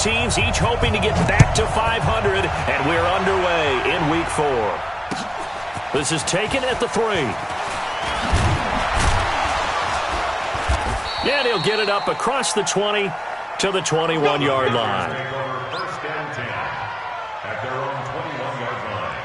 teams each hoping to get back to 500, and we're underway in Week 4. This is taken at the 3. And he'll get it up across the 20 to the 21-yard line. First down 10 at their own 21-yard line.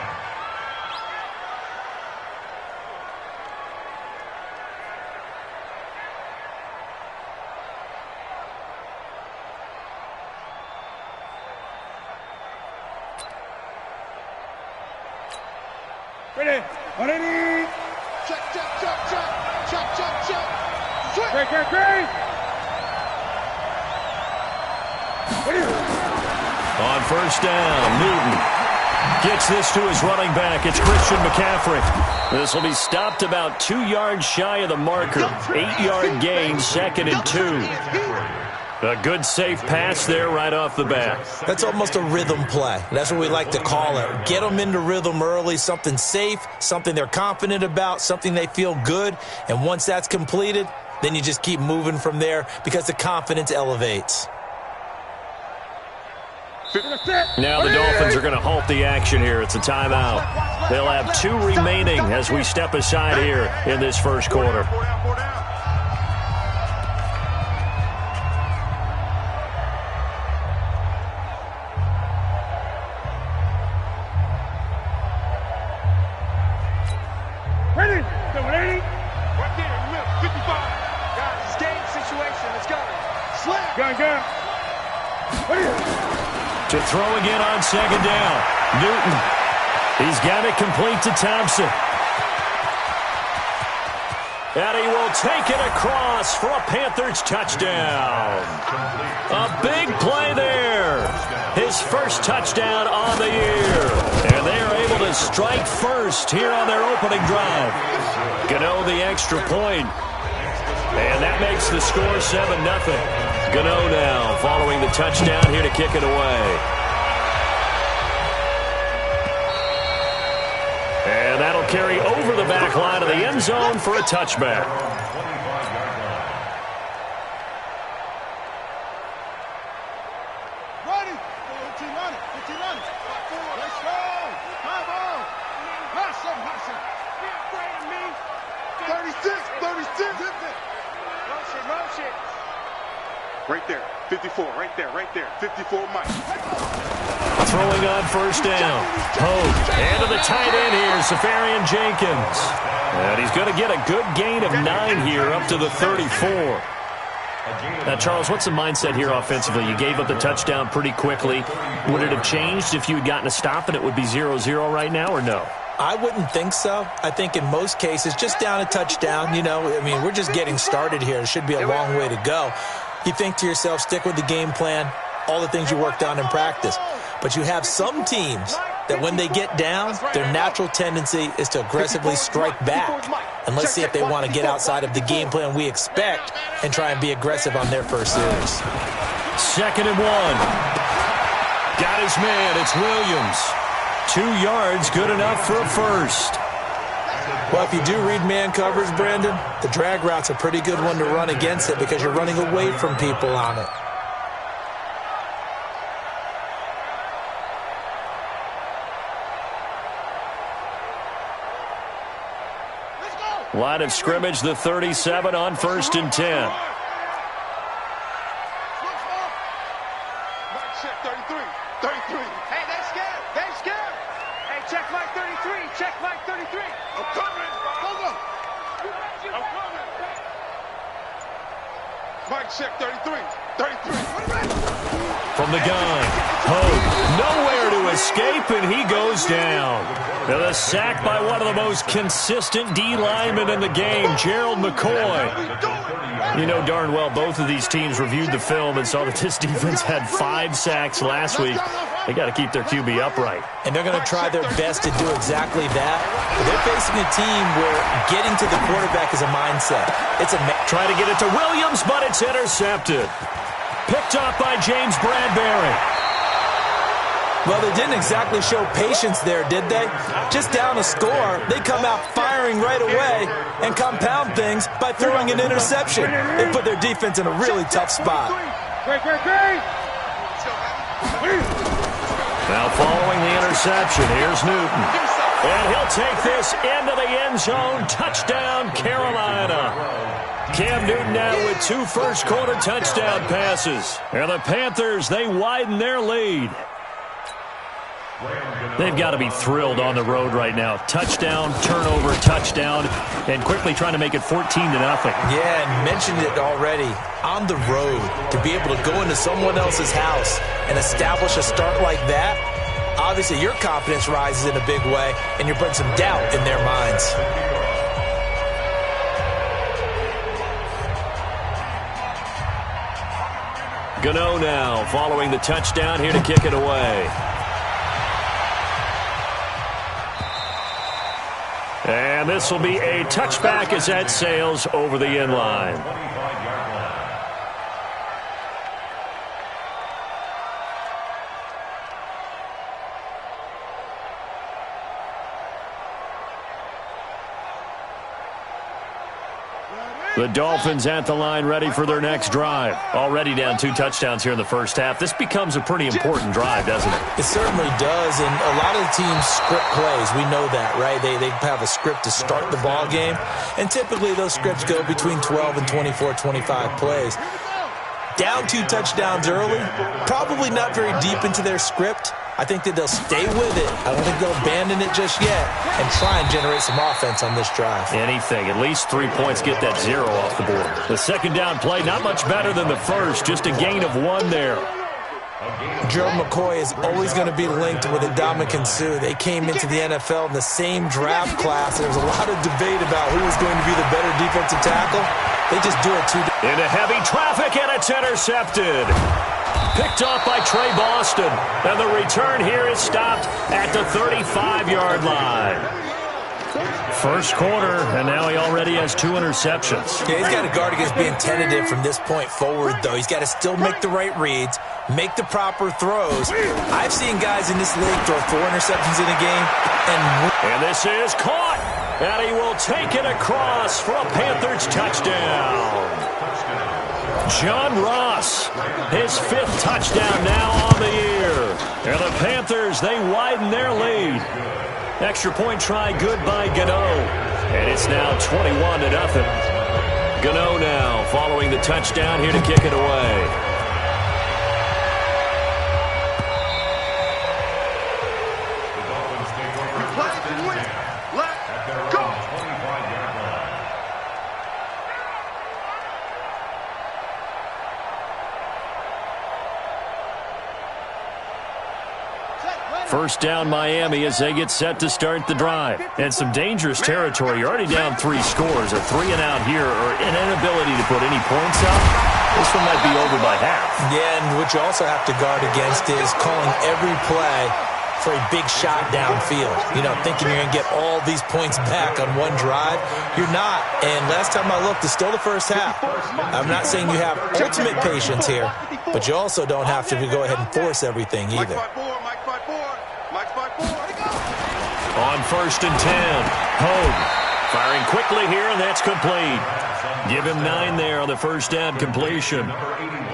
Ready. Check. Great. On first down, Newton gets this to his running back. It's Christian McCaffrey. This will be stopped about 2 yards shy of the marker. 8-yard gain, 2nd and 2. A good safe pass there right off the bat. That's almost a rhythm play. That's what we like to call it. Get them into rhythm early, something safe, something they're confident about, something they feel good. And once that's completed, then you just keep moving from there because the confidence elevates. Now the Dolphins are going to halt the action here. It's a timeout. They'll have 2 remaining as we step aside here in this first quarter. Ready. Right there, 55. Guys, it's game situation. Let's go. Slap. Gun. To throw again on second down. Newton. He's got it complete to Thompson. And he will take it across for a Panthers touchdown. A big play there. His first touchdown on the year. And they are able to strike first here on their opening drive. Gano the extra point. And that makes the score 7-0. Gano now following the touchdown here to kick it away. And that'll carry over the back line of the end zone for a touchback. Ready. 15 on it. Let's go. Come on. Hustle. 36. Motion. Right there. 54. Right there. 54, Mike. Throwing on first down. Hope. And to the tight end here, Safarian Jenkins. And he's going to get a good gain of 9 here up to the 34. Now, Charles, what's the mindset here offensively? You gave up the touchdown pretty quickly. Would it have changed if you had gotten a stop and it would be 0-0 right now, or no? I wouldn't think so. I think in most cases, just down a touchdown, we're just getting started here. It should be a long way to go. You think to yourself, stick with the game plan, all the things you worked on in practice. But you have some teams that when they get down, their natural tendency is to aggressively strike back. And let's see if they want to get outside of the game plan we expect and try and be aggressive on their first series. 2nd and 1. Got his man. It's Williams. 2 yards, good enough for a first. Well, if you do read man coverage, Brandon, the drag route's a pretty good one to run against it because you're running away from people on it. Line of scrimmage, the 37 on 1st and 10. Hey, they scared. Hey, check Mike 33. I'm coming. I'm coming. Mike, check 33. From the gun, Hope, nowhere to escape, and he goes down. Now the sack by one of the most consistent D linemen in the game, Gerald McCoy. You know darn well both of these teams reviewed the film and saw that this defense had 5 sacks last week. They got to keep their QB upright. And they're going to try their best to do exactly that. But they're facing a team where getting to the quarterback is a mindset. Try to get it to Williams, but it's intercepted. Picked up by James Bradbury. Well, they didn't exactly show patience there, did they? Just down a score, they come out firing right away and compound things by throwing an interception. They put their defense in a really tough spot. Great. Now following the interception, here's Newton. And he'll take this into the end zone. Touchdown, Carolina. Cam Newton now with 2 first-quarter touchdown passes. And the Panthers, they widen their lead. They've got to be thrilled on the road right now. Touchdown, turnover, touchdown, and quickly trying to make it 14-0. Yeah, and mentioned it already. On the road, to be able to go into someone else's house and establish a start like that, obviously your confidence rises in a big way, and you're putting some doubt in their minds. Gano now following the touchdown here to kick it away. And this will be a touchback as that sails over the end line. The Dolphins at the line ready for their next drive. Already down 2 touchdowns here in the first half. This becomes a pretty important drive, doesn't it? It certainly does, and a lot of the teams script plays. We know that, right? They have a script to start the ball game, and typically those scripts go between 12 and 24, 25 plays. Down 2 touchdowns early, probably not very deep into their script. I think that they'll stay with it. I don't think they'll abandon it just yet and try and generate some offense on this drive. Anything. At least 3 points, get that 0 off the board. The second down play, not much better than the first. Just a gain of 1 there. Gerald McCoy is always going to be linked with Ndamukong Suh. They came into the NFL in the same draft class. There was a lot of debate about who was going to be the better defensive tackle. They just do it too. Into heavy traffic, and it's intercepted. Picked off by Trey Boston. And the return here is stopped at the 35-yard line. First quarter, and now he already has 2 interceptions. Yeah, he's got to guard against being tentative from this point forward, though. He's got to still make the right reads, make the proper throws. I've seen guys in this league throw 4 interceptions in a game. And this is caught. And he will take it across for a Panthers touchdown. John Ross, his 5th touchdown now on the year. And the Panthers, they widen their lead. Extra point try good by Gano. And it's now 21-0. Gano now following the touchdown here to kick it away. First down Miami as they get set to start the drive. And some dangerous territory. You're already down 3 scores. A 3-and-out here or an inability to put any points up. This one might be over by half. Yeah, and what you also have to guard against is calling every play for a big shot downfield. You know, thinking you're going to get all these points back on one drive. You're not. And last time I looked, it's still the first half. I'm not saying you have ultimate patience here, but you also don't have to go ahead and force everything either. On 1st and 10, Hogue firing quickly here, and that's complete. Give him 9 there on the first down completion.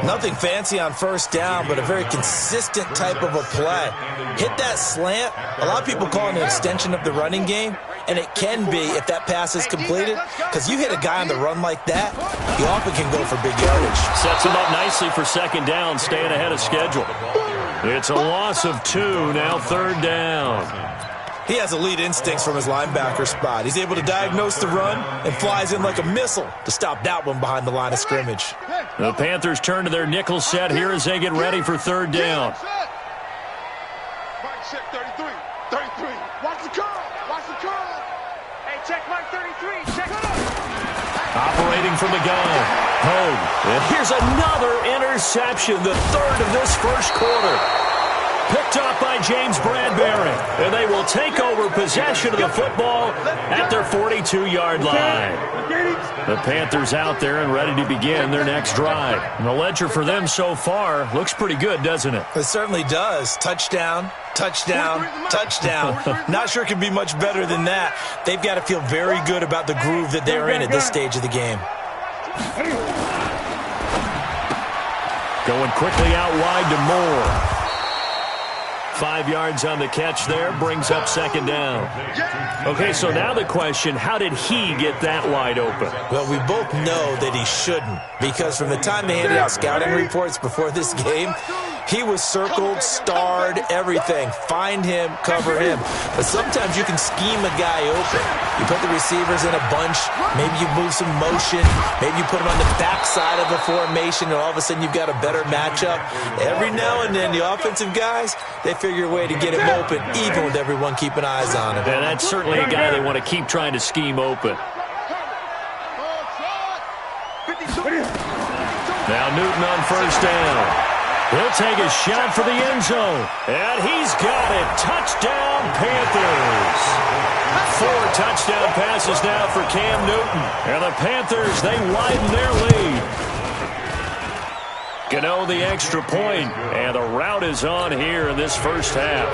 Nothing fancy on first down, but a very consistent type of a play. Hit that slant. A lot of people call it an extension of the running game, and it can be if that pass is completed, because you hit a guy on the run like that, he often can go for big yardage. Sets him up nicely for second down, staying ahead of schedule. It's a loss of 2, now 3rd down. He has elite instincts from his linebacker spot. He's able to diagnose the run and flies in like a missile to stop that one behind the line of scrimmage. The Panthers turn to their nickel set here as they get ready for 3rd down. Mike check 33. 33. Watch the curl. Watch the curl. Hey, check Mike 33. Check it out. Operating from the gun. Hogue. And here's another interception, the 3rd of this first quarter. Picked up by James Bradbury. And they will take over possession of the football at their 42-yard line. The Panthers out there and ready to begin their next drive. And the ledger for them so far looks pretty good, doesn't it? It certainly does. Touchdown, touchdown, touchdown. Not sure it can be much better than that. They've got to feel very good about the groove that they're in at this stage of the game. Going quickly out wide to Moore. 5 yards on the catch there, brings up second down. Okay, so now the question, how did he get that wide open? Well, we both know that he shouldn't, because from the time they handed out scouting reports before this game, he was circled, starred, everything. Find him, cover him. But sometimes you can scheme a guy open. You put the receivers in a bunch, maybe you move some motion, maybe you put them on the backside of a formation, and all of a sudden you've got a better matchup. Every now and then, the offensive guys, they figure a way to get him open, even with everyone keeping eyes on him. And that's certainly a guy they want to keep trying to scheme open. Now Newton on first down. He'll take a shot for the end zone. And he's got it. Touchdown, Panthers. 4 touchdown passes now for Cam Newton. And the Panthers, they widen their lead. Gano the extra point, and the route is on here in this first half.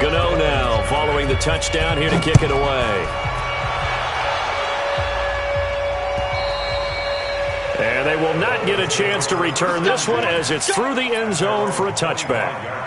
Gano now following the touchdown here to kick it away. And they will not get a chance to return this one as it's through the end zone for a touchback.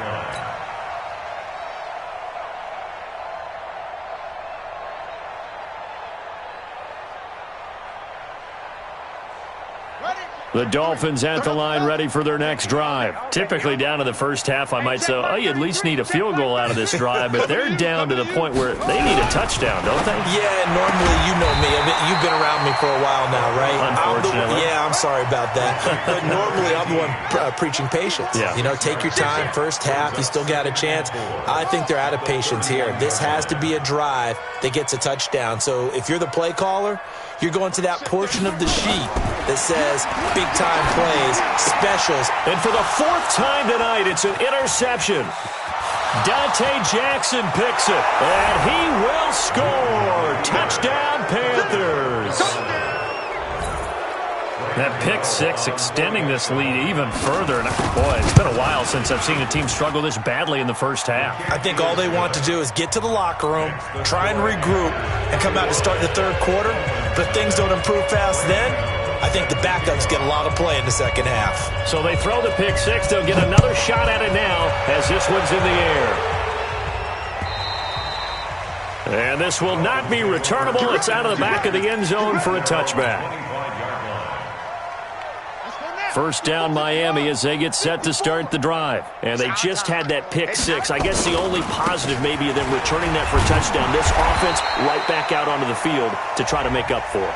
The Dolphins at the line ready for their next drive. Typically down to the first half, I might say, oh, you at least need a field goal out of this drive. But they're down to the point where they need a touchdown, don't they? Yeah, normally, you know me. I mean, you've been around me for a while now, right? Unfortunately. I'm sorry about that. But normally, I'm the one preaching patience. Yeah. You know, take your time. First half, you still got a chance. I think they're out of patience here. This has to be a drive that gets a touchdown. So if you're the play caller, you're going to that portion of the sheet that says big-time plays, specials. And for the 4th time tonight, it's an interception. Dante Jackson picks it, and he will score. Touchdown, Panthers. That pick 6 extending this lead even further. And boy, it's been a while since I've seen a team struggle this badly in the first half. I think all they want to do is get to the locker room, try and regroup, and come out to start the third quarter. But if things don't improve fast then, I think the backups get a lot of play in the second half. So they throw the pick 6. They'll get another shot at it now as this one's in the air. And this will not be returnable. It's out of the back of the end zone for a touchback. First down, Miami, as they get set to start the drive. And they just had that pick 6. I guess the only positive maybe of them returning that for a touchdown. This offense right back out onto the field to try to make up for it.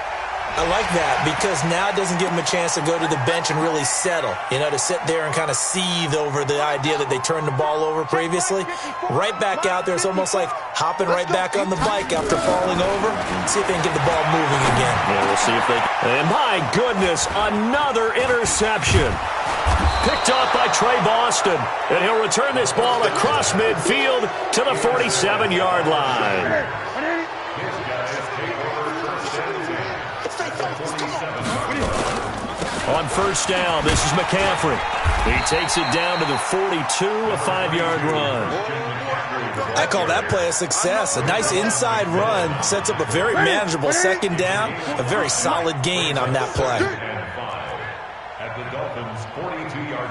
I like that because now it doesn't give them a chance to go to the bench and really settle, you know, to sit there and kind of seethe over the idea that they turned the ball over previously. Right back out there, it's almost like hopping right back on the bike after falling over. See if they can get the ball moving again. Yeah, we'll see if they can. And my goodness, another interception. Picked off by Trey Boston. And he'll return this ball across midfield to the 47-yard line. On first down, this is McCaffrey. He takes it down to the 42, a 5-yard run. I call that play a success. A nice inside run sets up a very manageable second down, a very solid gain on that play. At the Dolphins' 42-yard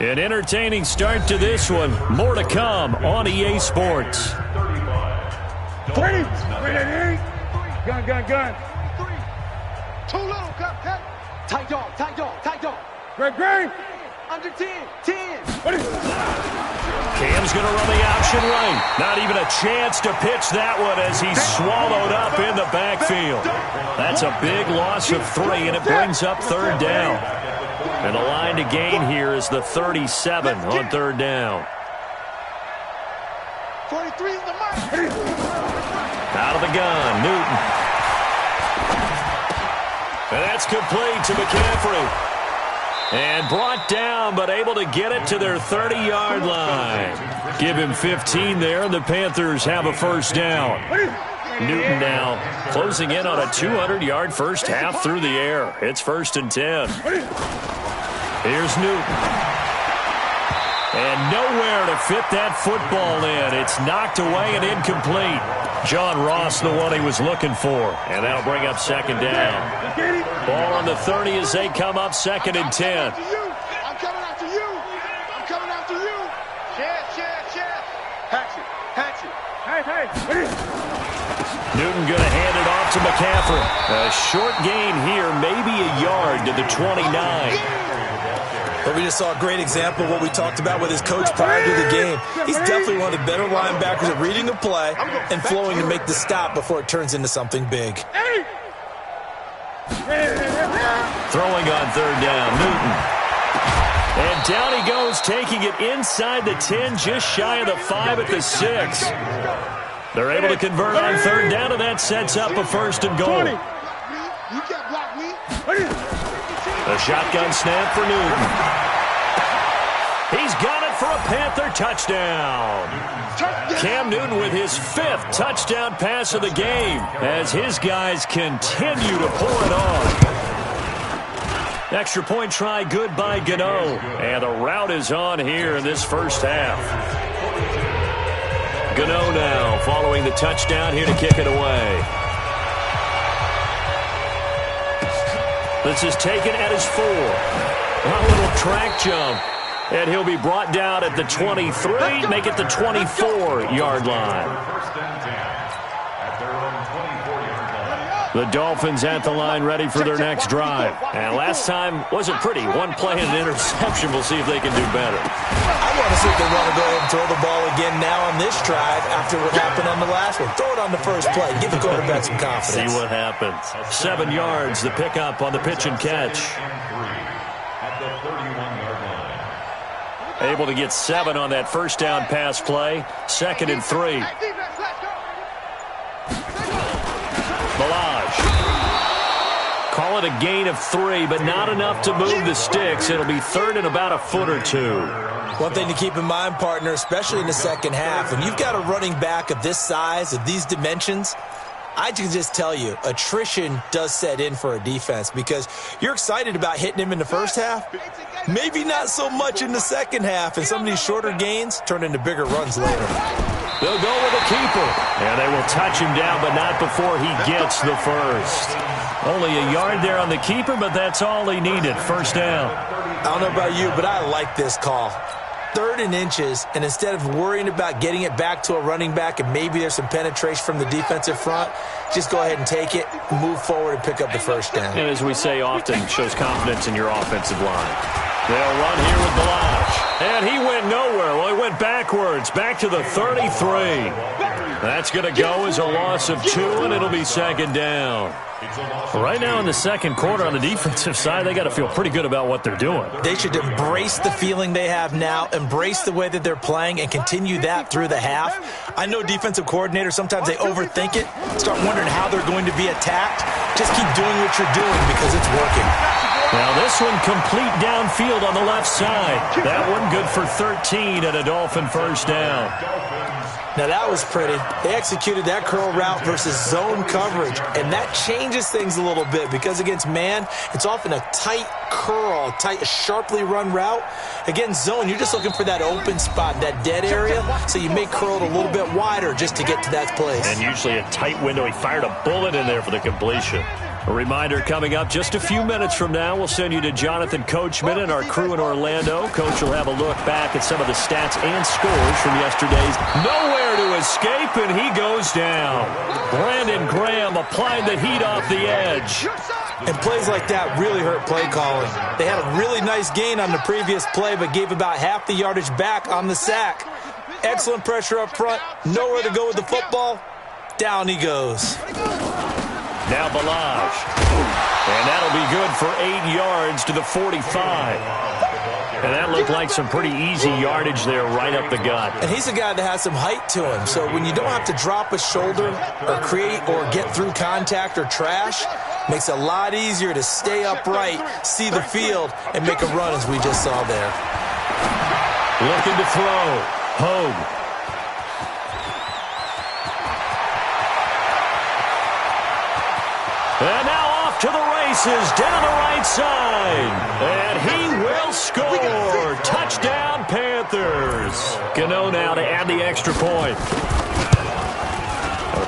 line. An entertaining start to this one. More to come on EA Sports. 20. Gun. Too little, cut. Tight dog. Greg. Under 10. Cam's going to run the option right. Not even a chance to pitch that one as he's swallowed up in the backfield. That's a big loss of 3, and it brings up third down. And the line to gain here is the 37 on third down. 43 is the mark. Out of the gun, Newton. And that's complete to McCaffrey. And brought down, but able to get it to their 30-yard line. Give him 15 there, and the Panthers have a first down. Newton now closing in on a 200-yard first half through the air. It's 1st and 10. Here's Newton. And nowhere to fit that football in. It's knocked away and incomplete. John Ross, the one he was looking for. And that'll bring up second down. Ball on the 30 as they come up 2nd and 10. Newton going to hand it off to McCaffrey. A short gain here, maybe a yard to the 29. But we just saw a great example of what we talked about with his coach prior to the game. He's definitely one of the better linebackers at reading a play and flowing to make the stop before it turns into something big. Throwing on third down, Newton. And down he goes, taking it inside the 10, just shy of the 5 at the 6. They're able to convert on third down, and that sets up a first and goal. You can't block me. A shotgun snap for Newton. He's got it for a Panther touchdown. Cam Newton with his 5th touchdown pass of the game as his guys continue to pour it on. Extra point try good by Gano. And the route is on here in this first half. Gano now following the touchdown here to kick it away. This is taken at his 4. A little track jump. And he'll be brought down at the 23, make it the 24-yard line. The Dolphins at the line ready for their next drive. And last time wasn't pretty. One play and an interception. We'll see if they can do better. I want to see if they want to go ahead and throw the ball again now on this drive after what happened on the last one. Throw it on the first play. Give the quarterback some confidence. See what happens. 7 yards, the pickup on the pitch and catch. Able to get 7 on that first down pass play. 2nd and 3. Balaj. Call it a gain of 3, but not enough to move the sticks. It'll be 3rd and about a foot or 2. One thing to keep in mind, partner, especially in the second half, when you've got a running back of this size, of these dimensions, I can just tell you, attrition does set in for a defense because you're excited about hitting him in the first half. Maybe not so much in the second half, and some of these shorter gains turn into bigger runs later. They'll go with a keeper. And they will touch him down, but not before he gets the first. Only a yard there on the keeper, but that's all he needed. First down. I don't know about you, but I like this call. 3rd and inches, and instead of worrying about getting it back to a running back and maybe there's some penetration from the defensive front, just go ahead and take it, move forward, and pick up the first down. And as we say often, shows confidence in your offensive line. They'll run here with Balaj. And he went nowhere. Well, he went backwards, back to the 33. That's going to go as a loss of 2, and it'll be 2nd down. Right now in the second quarter on the defensive side, they got to feel pretty good about what they're doing. They should embrace the feeling they have now, embrace the way that they're playing, and continue that through the half. I know defensive coordinators, sometimes they overthink it, start wondering how they're going to be attacked. Just keep doing what you're doing because it's working. Now this one complete downfield on the left side. That one good for 13 and a Dolphin first down. Now that was pretty. They executed that curl route versus zone coverage, and that changes things a little bit because against man, it's often a tight curl, tight, sharply run route. Against zone, you're just looking for that open spot, that dead area, so you may curl it a little bit wider just to get to that place. And usually a tight window. He fired a bullet in there for the completion. A reminder coming up just a few minutes from now. We'll send you to Jonathan Coachman and our crew in Orlando. Coach will have a look back at some of the stats and scores from yesterday's. Nowhere to escape, and he goes down. Brandon Graham applied the heat off the edge. And plays like that really hurt play calling. They had a really nice gain on the previous play, but gave about half the yardage back on the sack. Excellent pressure up front. Nowhere to go with the football. Down he goes. Now Balaj. And that'll be good for 8 yards to the 45. And that looked like some pretty easy yardage there right up the gut. And he's a guy that has some height to him. So when you don't have to drop a shoulder or create or get through contact or trash, makes it a lot easier to stay upright, see the field, and make a run as we just saw there. Looking to throw. Hogue. And now off to the races, down the right side. And he will score. Touchdown, Panthers. Gano now to add the extra point.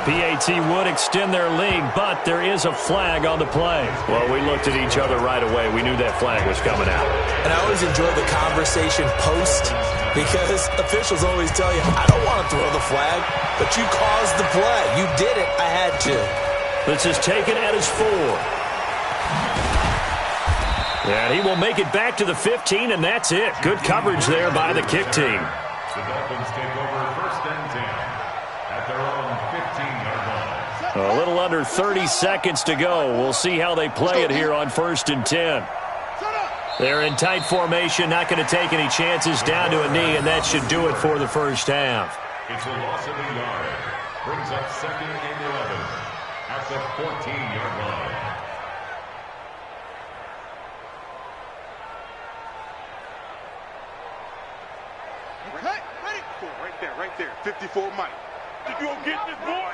PAT would extend their lead, but there is a flag on the play. Well, we looked at each other right away. We knew that flag was coming out. And I always enjoy the conversation post because officials always tell you, I don't want to throw the flag, but you caused the play. You did it. I had to. This is taken at his 4. And he will make it back to the 15, and that's it. Good coverage there by the kick team. The Dolphins take over 1st and 10 at their own 15-yard line. A little under 30 seconds to go. We'll see how they play it here on 1st and 10. They're in tight formation, not going to take any chances, down to a knee, and that should do it for the first half. It's a loss of a yard. Brings up 2nd and 11 at the 14-yard line. Right there. 54 Mike. Think you gonna get this, boy?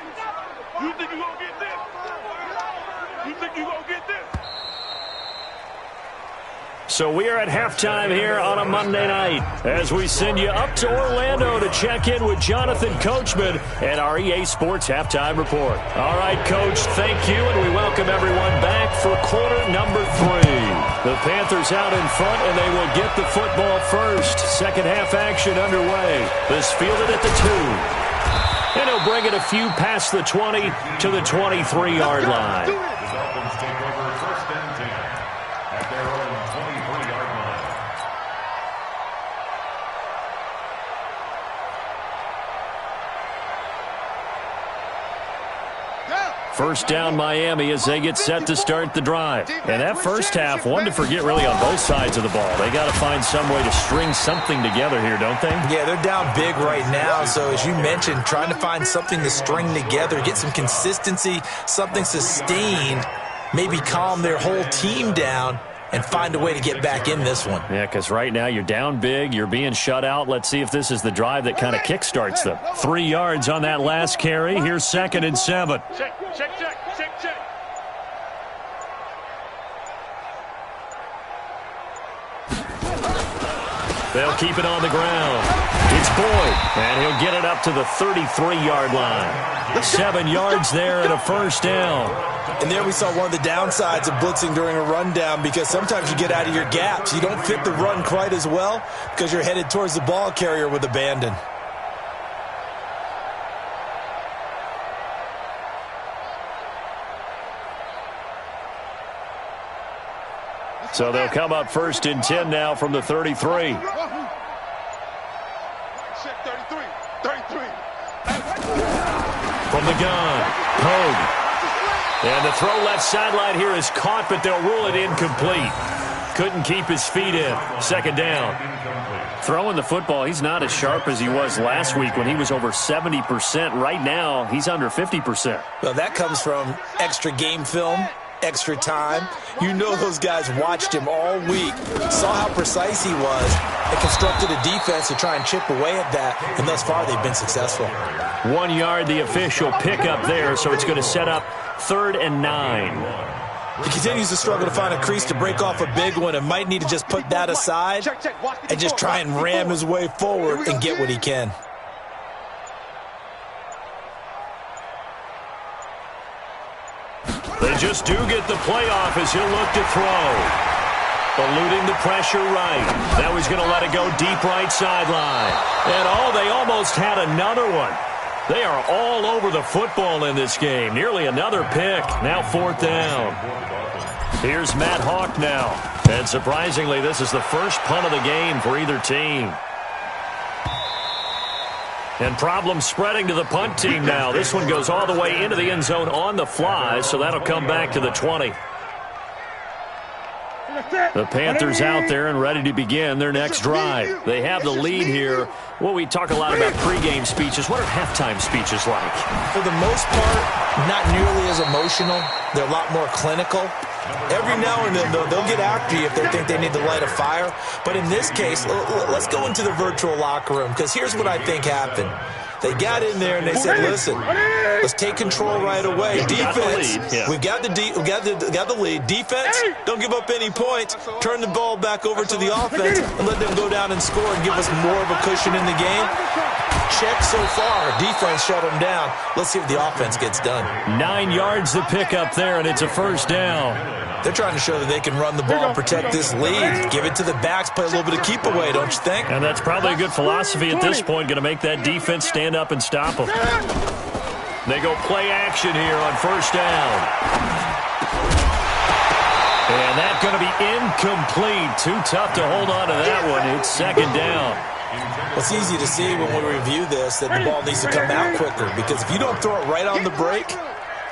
You think you gonna get this? You think you gonna get this? So we are at halftime here on a Monday night as we send you up to Orlando to check in with Jonathan Coachman and our EA Sports Halftime Report. All right, Coach, thank you, and we welcome everyone back for quarter number 3. The Panthers out in front, and they will get the football first. Second half action underway. This fielded at the 2. And he'll bring it a few past the 20 to the 23-yard line. The Dolphins take over 1st and 10 at their own 23-yard line. First down Miami as they get set to start the drive. And that first half, one to forget really on both sides of the ball. They got to find some way to string something together here, don't they? Yeah, they're down big right now. So as you mentioned, trying to find something to string together, get some consistency, something sustained, maybe calm their whole team down and find a way to get back in this one. Yeah, because right now you're down big, you're being shut out. Let's see if this is the drive that kind of kickstarts them. 3 yards on that last carry. Here's 2nd and 7. Check. They'll keep it on the ground. It's Boyd, and he'll get it up to the 33-yard line. 7 yards there and a first down. And there we saw one of the downsides of blitzing during a rundown because sometimes you get out of your gaps. You don't fit the run quite as well because you're headed towards the ball carrier with abandon. So they'll come up 1st and 10 now from the 33. Check 33. From the gun, Pogue. And the throw left sideline here is caught, but they'll rule it incomplete. Couldn't keep his feet in. 2nd down. Throwing the football, he's not as sharp as he was last week when he was over 70%. Right now, he's under 50%. Well, that comes from extra game film, extra time. You know those guys watched him all week, saw how precise he was, and constructed a defense to try and chip away at that, and thus far they've been successful. 1 yard, the official pickup there, so it's going to set up 3rd and 9. He continues to struggle to find a crease to break off a big one and might need to just put that aside and just try and ram his way forward and get what he can. They just do get the playoff as he'll look to throw. Eluding the pressure right. Now he's going to let it go deep right sideline. And they almost had another one. They are all over the football in this game. Nearly another pick. Now 4th down. Here's Matt Hawk now. And surprisingly, this is the first punt of the game for either team. And problems spreading to the punt team now. This one goes all the way into the end zone on the fly, so that'll come back to the 20. The Panthers out there and ready to begin their next drive. They have the lead here. Well, we talk a lot about pregame speeches. What are halftime speeches like? For the most part, not nearly as emotional. They're a lot more clinical. Every now and then, though, they'll get after you if they think they need to light a fire. But in this case, let's go into the virtual locker room, because here's what I think happened. They got in there and they said, listen, let's take control right away. Defense, we've got the lead. Defense, don't give up any points. Turn the ball back over to the offense and let them go down and score and give us more of a cushion in the game. check so far. Defense shut them down. Let's see if the offense gets done. 9 yards to pick up there, and it's a first down. They're trying to show that they can run the ball and protect this lead. Give it to the backs, play a little bit of keep away, don't you think? And that's probably a good philosophy at this point, going to make that defense stand up and stop them. They go play action here on first down. And that's going to be incomplete. Too tough to hold on to that one. It's second down. Well, it's easy to see when we review this that the ball needs to come out quicker, because if you don't throw it right on the break,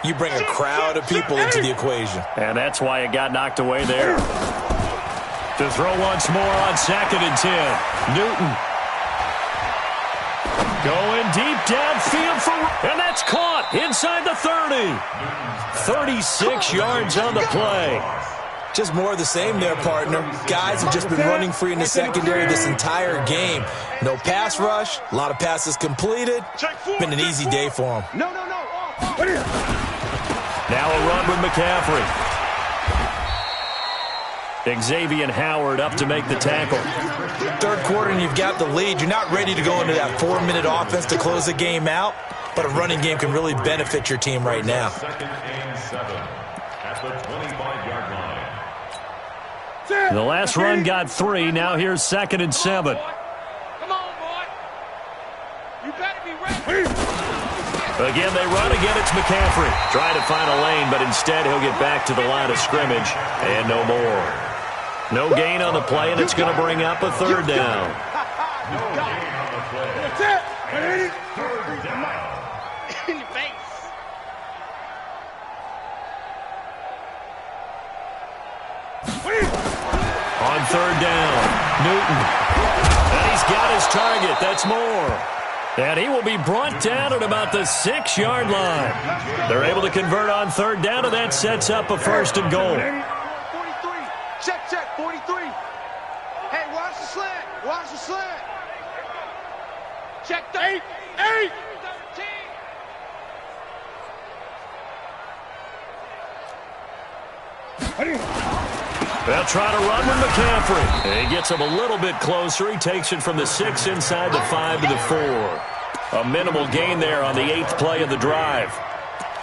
you bring a crowd of people into the equation. And that's why it got knocked away there. To throw once more on 2nd and 10. Newton. Going deep downfield and that's caught inside the 30. 36 yards on the play. Just more of the same there, partner. Guys have just been running free in the secondary this entire game. No pass rush, a lot of passes completed. Been an easy day for them. No. Now a run with McCaffrey. Xavier Howard up to make the tackle. Third quarter and you've got the lead. You're not ready to go into that 4-minute offense to close the game out, but a running game can really benefit your team right now. 2nd and 7 at the 25-yard line. The last run got 3. Now here's 2nd and 7. Come on, boy. You better be ready. Again, they run again. It's McCaffrey. Trying to find a lane, but instead he'll get back to the line of scrimmage and no more. No gain on the play, and it's going to bring up a third down. That's it. Third down. In your face. On third down, Newton. And he's got his target. That's more. And he will be brought down at about the 6-yard line. They're able to convert on third down, and that sets up a first and goal. 43. Check, 43. Hey, watch the slant. Watch the slant. Check 8. 13. They'll try to run with McCaffrey. He gets him a little bit closer. He takes it from the 6 inside the 5 to the 4. A minimal gain there on the 8th play of the drive.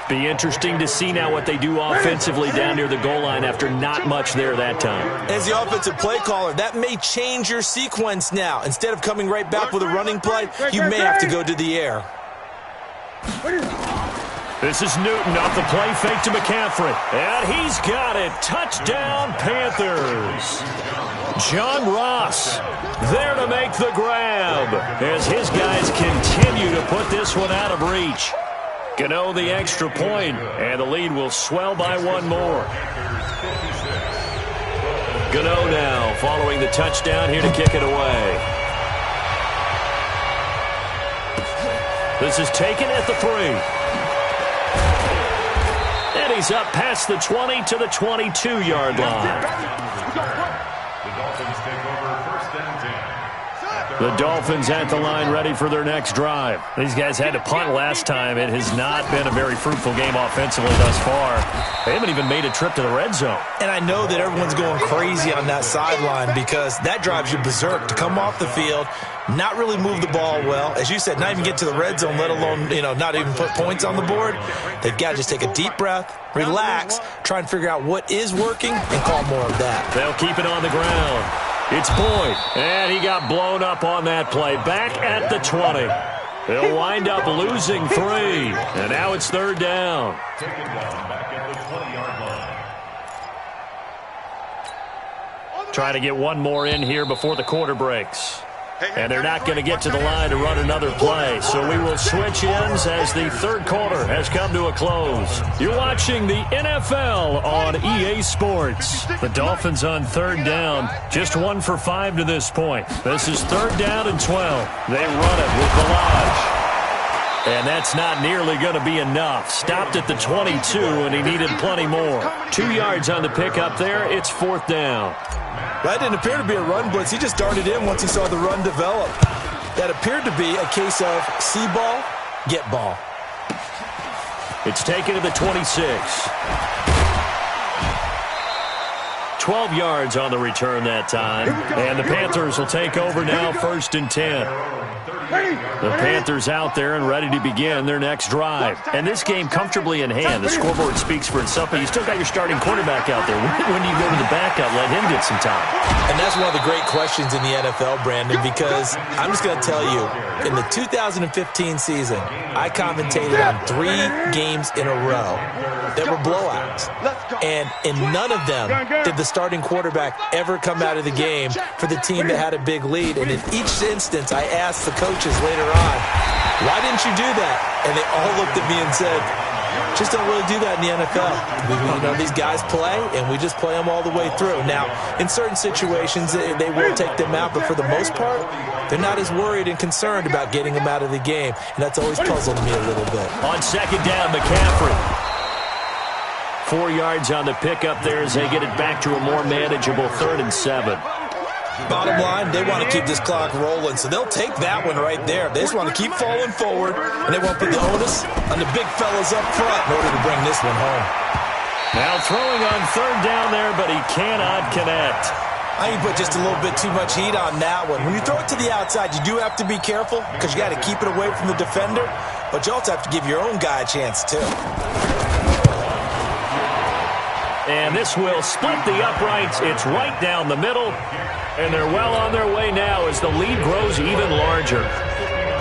Be interesting to see now what they do offensively down near the goal line after not much there that time. As the offensive play caller, that may change your sequence now. Instead of coming right back with a running play, you may have to go to the air. This is Newton off the play fake to McCaffrey. And he's got it. Touchdown, Panthers. John Ross there to make the grab as his guys continue to put this one out of reach. Gano the extra point, and the lead will swell by one more. Gano now following the touchdown here to kick it away. This is taken at the 3. And he's up past the 20 to the 22-yard line. The Dolphins take over 1st and 10. The Dolphins at the line ready for their next drive. These guys had to punt last time. It has not been a very fruitful game offensively thus far. They haven't even made a trip to the red zone. And I know that everyone's going crazy on that sideline because that drives you berserk to come off the field, not really move the ball well. As you said, not even get to the red zone, let alone, not even put points on the board. They've got to just take a deep breath, relax, try and figure out what is working, and call more of that. They'll keep it on the ground. It's Boyd, and he got blown up on that play. Back at the 20. They'll wind up losing 3, and now it's third down. Taken down back at the 20-yard line. Try to get one more in here before the quarter breaks. And they're not going to get to the line to run another play. So we will switch ends as the third quarter has come to a close. You're watching the NFL on EA Sports. The Dolphins on third down. Just 1 for 5 to this point. This is third down and 12. They run it with Balaj. And that's not nearly going to be enough. Stopped at the 22, and he needed plenty more. 2 yards on the pickup there. It's fourth down. That didn't appear to be a run blitz. He just darted in once he saw the run develop. That appeared to be a case of see ball, get ball. It's taken to the 26. 12 yards on the return that time. And the Panthers will take over now, 1st and 10. The Panthers out there and ready to begin their next drive. And this game comfortably in hand. The scoreboard speaks for itself, but you still got your starting quarterback out there. When do you go to the backup? Let him get some time. And that's one of the great questions in the NFL, Brandon, because I'm just going to tell you, in the 2015 season, I commentated on 3 games in a row that were blowouts. And in none of them did the starting quarterback ever come out of the game for the team that had a big lead. And in each instance, I asked the coaches later on, why didn't you do that? And they all looked at me and said, just don't really do that in the NFL. These guys play, and we just play them all the way through. Now, in certain situations, they will take them out, but for the most part, they're not as worried and concerned about getting them out of the game, and that's always puzzled me a little bit. On 2nd down, McCaffrey. 4 yards on the pickup there as they get it back to a more manageable 3rd and 7. Bottom line, they want to keep this clock rolling, so they'll take that one right there. They just want to keep falling forward, and they want to put the onus on the big fellas up front in order to bring this one home. Now throwing on 3rd down there, but he cannot connect. I think you put just a little bit too much heat on that one. When you throw it to the outside, you do have to be careful because you got to keep it away from the defender, but you also have to give your own guy a chance, too. And this will split the uprights. It's right down the middle. And they're well on their way now as the lead grows even larger.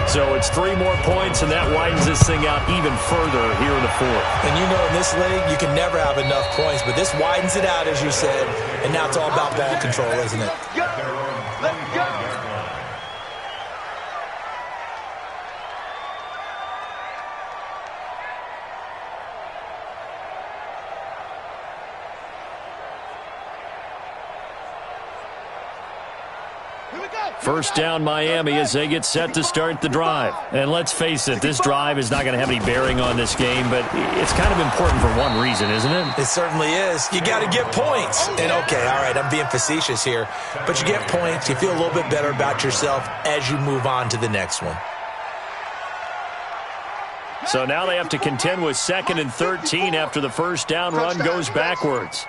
So it's 3 more points, and that widens this thing out even further here in the 4th. And you know in this league, you can never have enough points, but this widens it out, as you said, and now it's all about ball control, isn't it? Let's go. First down, Miami, as they get set to start the drive. And let's face it, this drive is not going to have any bearing on this game, but it's kind of important for one reason, isn't it? It certainly is. You got to get points. And, okay, all right, I'm being facetious here, but you get points. You feel a little bit better about yourself as you move on to the next one. So now they have to contend with 2nd and 13 after the first down run goes backwards.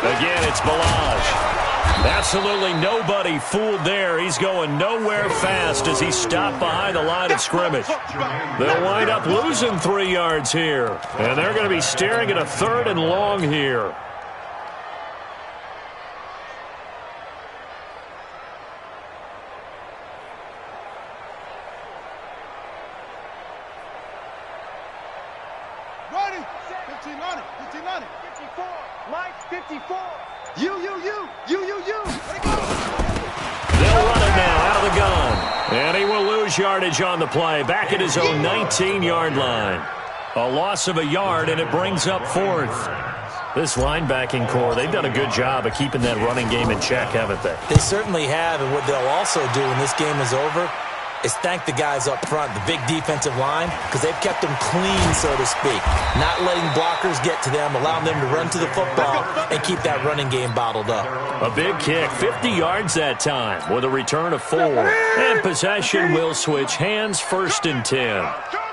Again, it's Balaj. Absolutely nobody fooled there. He's going nowhere fast as he stopped behind the line of scrimmage. They'll wind up losing 3 yards here. And they're going to be staring at a 3rd and long here. Ready? 15 on it. 15 on it. 54. Mike, 54. You. They'll run it now out of the gun. And he will lose yardage on the play. Back at his own 19-yard line. A loss of a yard, and it brings up 4th. This linebacking core, they've done a good job of keeping that running game in check, haven't they? They certainly have, and what they'll also do when this game is over is thank the guys up front, the big defensive line, because they've kept them clean, so to speak. Not letting blockers get to them, allowing them to run to the football and keep that running game bottled up. A big kick, 50 yards that time with a return of 4. And possession will switch hands, 1st and 10.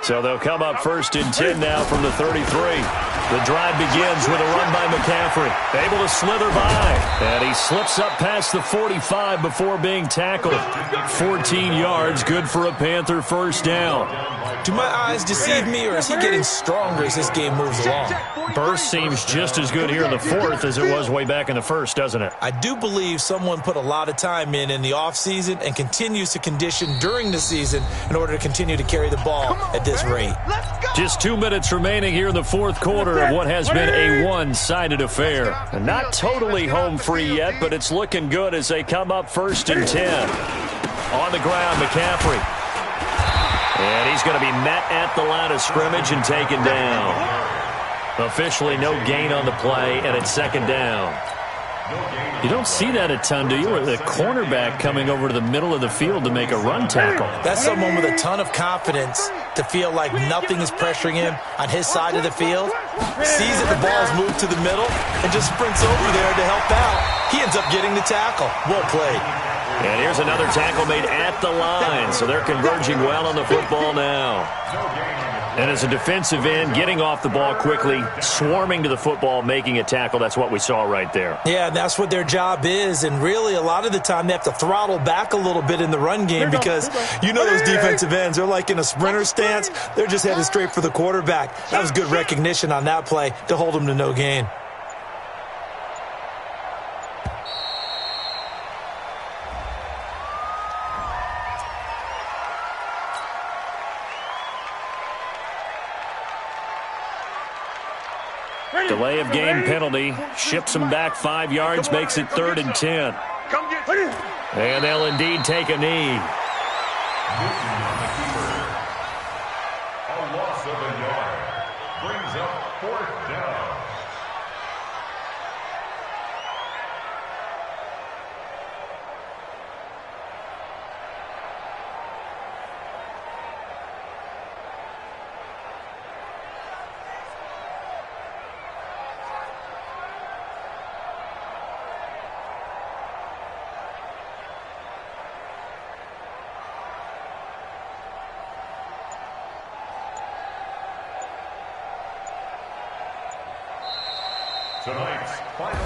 So they'll come up 1st and 10 now from the 33. The drive begins with a run by McCaffrey. Able to slither by. And he slips up past the 45 before being tackled. 14 yards, good for a Panther first down. Do my eyes deceive me, or is he getting stronger as this game moves along? Burst seems just as good here in the 4th as it was way back in the 1st, doesn't it? I do believe someone put a lot of time in the offseason and continues to condition during the season in order to continue to carry the ball at this rate. Just 2 minutes remaining here in the 4th quarter of what has been a one-sided affair. And not totally home free yet, but it's looking good as they come up 1st and 10. On the ground, McCaffrey. And he's going to be met at the line of scrimmage and taken down. Officially no gain on the play, and it's 2nd down. You don't see that a ton, do you? Or the cornerback coming over to the middle of the field to make a run tackle. That's someone with a ton of confidence to feel like nothing is pressuring him on his side of the field. Sees that the ball's moved to the middle and just sprints over there to help out. He ends up getting the tackle. Well played. And here's another tackle made at the line, so they're converging well on the football now. And as a defensive end, getting off the ball quickly, swarming to the football, making a tackle, that's what we saw right there. Yeah, and that's what their job is. And really, a lot of the time, they have to throttle back a little bit in the run game because you know those defensive ends, they're like in a sprinter stance. They're just headed straight for the quarterback. That was good recognition on that play to hold them to no gain. Delay of game penalty. Ships them back 5 yards, makes it 3rd and 10. And they'll indeed take a knee. A loss of a yard brings up 4th down.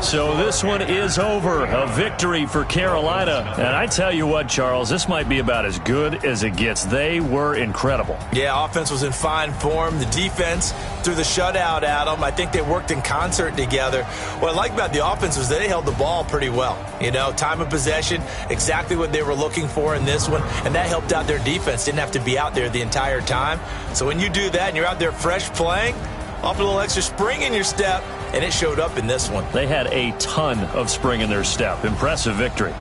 So this one is over. A victory for Carolina. And I tell you what, Charles, this might be about as good as it gets. They were incredible. Yeah, offense was in fine form. The defense threw the shutout at them. I think they worked in concert together. What I like about the offense was they held the ball pretty well. You know, time of possession, exactly what they were looking for in this one. And that helped out their defense. Didn't have to be out there the entire time. So when you do that and you're out there fresh playing, off a little extra spring in your step, and it showed up in this one. They had a ton of spring in their step. Impressive victory.